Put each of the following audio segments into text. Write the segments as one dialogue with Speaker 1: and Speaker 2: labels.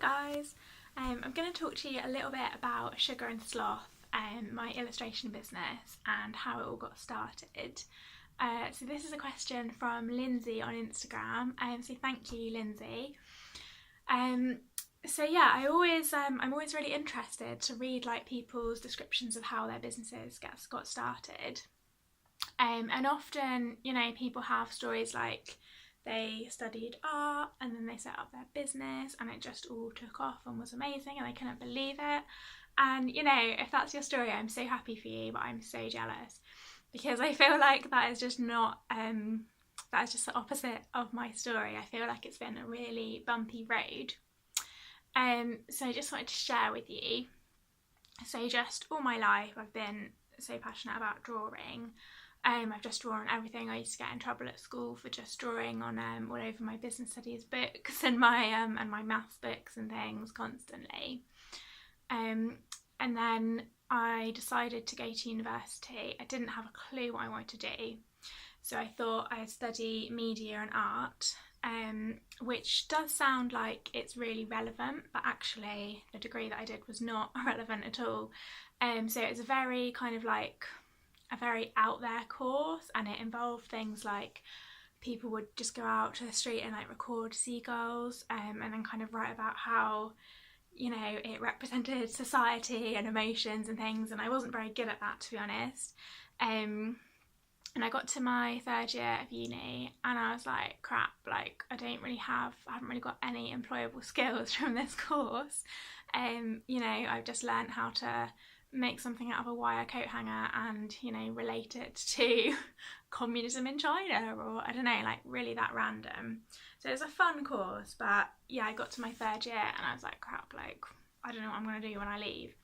Speaker 1: guys, I'm going to talk to you a little bit about Sugar and Sloth, my illustration business, and how it all got started. So this is a question from Lindsay on Instagram, so thank you, Lindsay. So yeah, I'm always really interested to read like people's descriptions of how their businesses got started. And often, you know, people have stories like they studied art and then they set up their business and it just all took off and was amazing and they couldn't believe it. And you know, if that's your story, I'm so happy for you, but I'm so jealous because I feel like that is just not that is just the opposite of my story. I feel like it's been a really bumpy road. So I just wanted to share with you. So just all my life I've been so passionate about drawing. I've just drawn everything. I used to get in trouble at school for just drawing on all over my business studies books and my maths books and things constantly. And then I decided to go to university. I didn't have a clue what I wanted to do, so I thought I'd study media and art, which does sound like it's really relevant, but actually the degree that I did was not relevant at all. So it was a very kind of like a very out there course, and it involved things like people would just go out to the street and like record seagulls, and then kind of write about how, you know, it represented society and emotions and things, and I wasn't very good at that, to be honest. And I got to my third year of uni and I was like, crap, like I haven't really got any employable skills from this course. You know, I've just learned how to make something out of a wire coat hanger and, you know, relate it to communism in China, or I don't know, like really that random. So it was a fun course, but yeah, I got to my third year and I was like, crap, like I don't know what I'm going to do when I leave.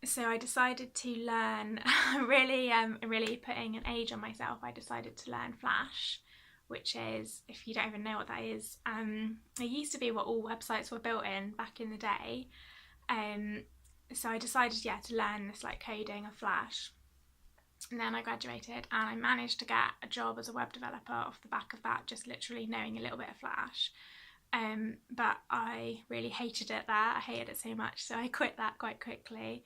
Speaker 1: So I decided to learn, really putting an age on myself, I decided to learn Flash, which is, if you don't even know what that is, it used to be what all websites were built in back in the day. So I decided, yeah, to learn this like coding of Flash. And then I graduated and I managed to get a job as a web developer off the back of that, just literally knowing a little bit of Flash. But I really hated it there. I hated it so much, so I quit that quite quickly.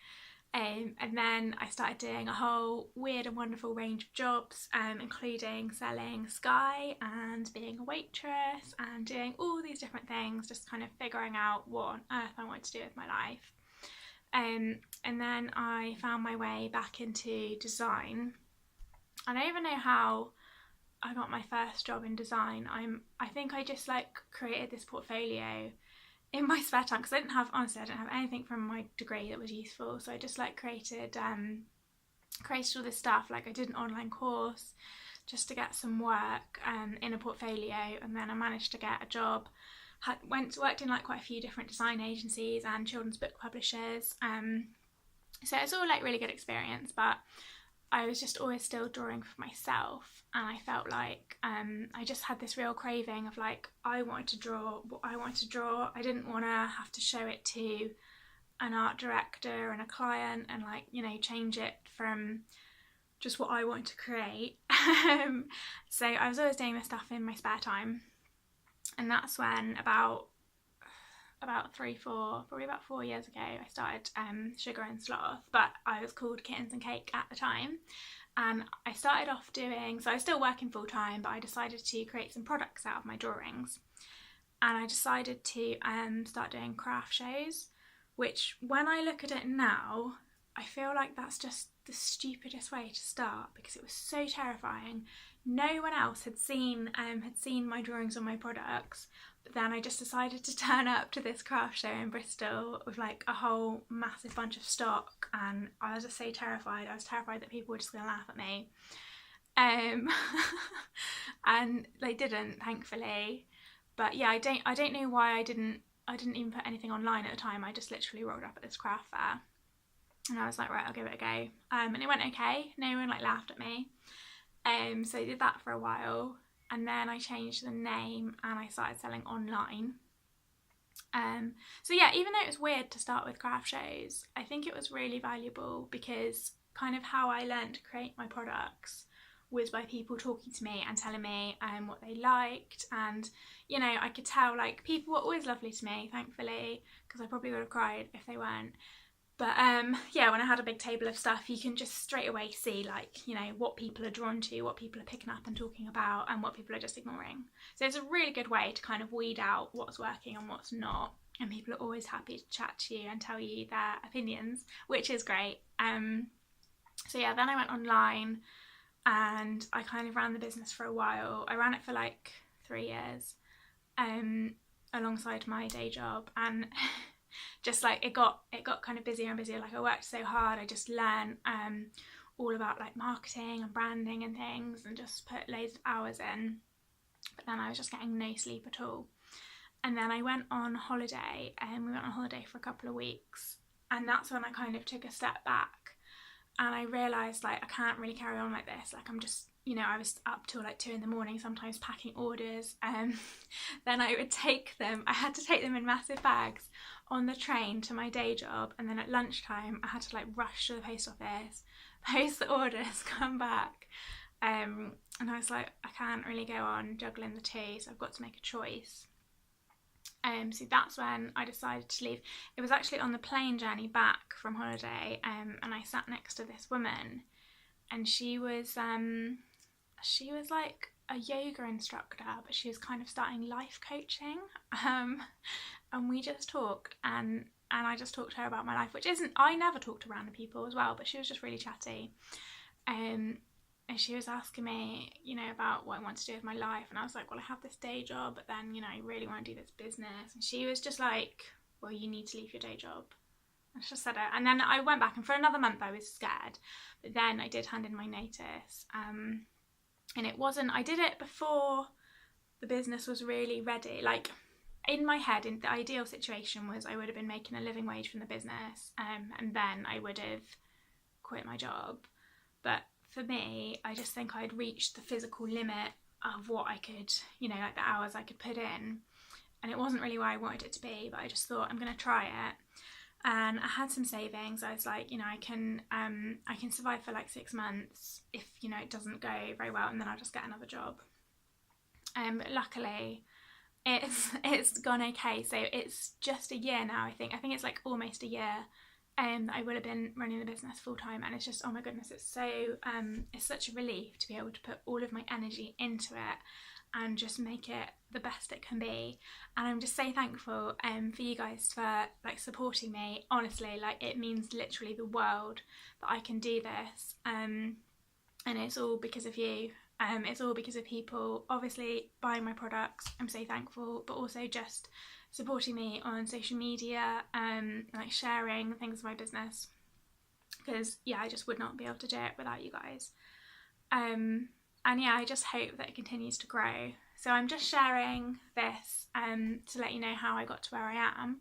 Speaker 1: And then I started doing a whole weird and wonderful range of jobs, including selling Sky and being a waitress and doing all these different things, just kind of figuring out what on earth I wanted to do with my life. And then I found my way back into design. I don't even know how I got my first job in design. I think I just like created this portfolio in my spare time because I didn't have anything from my degree that was useful, so I just like created all this stuff. Like I did an online course just to get some work in a portfolio, and then I managed to get a job. Worked in like quite a few different design agencies and children's book publishers, so it's all like really good experience, but I was just always still drawing for myself, and I felt like I just had this real craving of like I wanted to draw what I wanted to draw. I didn't want to have to show it to an art director and a client and like, you know, change it from just what I wanted to create. So I was always doing this stuff in my spare time, and that's when about 4 years ago I started Sugar and Sloth, but I was called Kittens and Cake at the time. And I started off so I was still working full time, but I decided to create some products out of my drawings, and I decided to start doing craft shows, which when I look at it now I feel like that's just the stupidest way to start because it was so terrifying. No one else had seen my drawings on my products, but then I just decided to turn up to this craft show in Bristol with like a whole massive bunch of stock, and I was just so terrified. I was terrified that people were just going to laugh at me, and they didn't, thankfully. But yeah, I don't know why I didn't even put anything online at the time. I just literally rolled up at this craft fair and I was like, right, I'll give it a go, and it went okay. No one like laughed at me. So I did that for a while, and then I changed the name and I started selling online. So yeah, even though it was weird to start with craft shows, I think it was really valuable because kind of how I learned to create my products was by people talking to me and telling me what they liked. And you know, I could tell like people were always lovely to me, thankfully, because I probably would have cried if they weren't. But yeah, when I had a big table of stuff, you can just straight away see like, you know, what people are drawn to, what people are picking up and talking about, and what people are just ignoring. So it's a really good way to kind of weed out what's working and what's not. And people are always happy to chat to you and tell you their opinions, which is great. So yeah, then I went online and I kind of ran the business for a while. I ran it for like 3 years alongside my day job, and just like it got kind of busier and busier. Like I worked so hard, I just learned all about like marketing and branding and things, and just put loads of hours in. But then I was just getting no sleep at all. And then I went on holiday, and we went on holiday for a couple of weeks, and that's when I kind of took a step back, and I realised like I can't really carry on like this. Like I'm just, you know, I was up till like 2 a.m, sometimes packing orders. Then I would take them, I had to take them in massive bags on the train to my day job, and then at lunchtime I had to like rush to the post office, post the orders, come back. And I was like, I can't really go on juggling the two, so I've got to make a choice. So that's when I decided to leave. It was actually on the plane journey back from holiday, and I sat next to this woman, and she was like a yoga instructor, but she was kind of starting life coaching, and we just talked, and I just talked to her about my life, which isn't, I never talk to random people as well, but she was just really chatty. And she was asking me, you know, about what I want to do with my life. And I was like, well, I have this day job, but then, you know, I really want to do this business. And she was just like, well, you need to leave your day job. I just said it. And then I went back, and for another month I was scared. But then I did hand in my notice. And it wasn't, I did it before the business was really ready. Like in my head, in the ideal situation was I would have been making a living wage from the business. And then I would have quit my job. But for me, I just think I'd reached the physical limit of what I could, you know, like the hours I could put in, and it wasn't really where I wanted it to be, but I just thought I'm going to try it. And I had some savings. I was like, you know, I can survive for like 6 months if, you know, it doesn't go very well, and then I'll just get another job. But luckily it's gone okay. So it's just a year now, I think it's like almost a year that I would have been running the business full time, and it's just, oh my goodness, it's such a relief to be able to put all of my energy into it and just make it the best it can be. And I'm just so thankful for you guys for like supporting me. Honestly, like it means literally the world that I can do this, and it's all because of you. It's all because of people obviously buying my products. I'm so thankful, but also just supporting me on social media, like sharing things of my business, because yeah, I just would not be able to do it without you guys. And yeah, I just hope that it continues to grow. So I'm just sharing this to let you know how I got to where I am.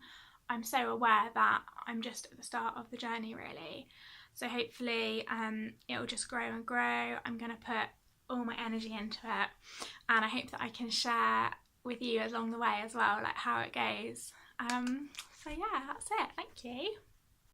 Speaker 1: I'm so aware that I'm just at the start of the journey, really. So hopefully it'll just grow and grow. I'm going to put all my energy into it, and I hope that I can share with you along the way as well, like how it goes. So yeah, that's it. Thank you.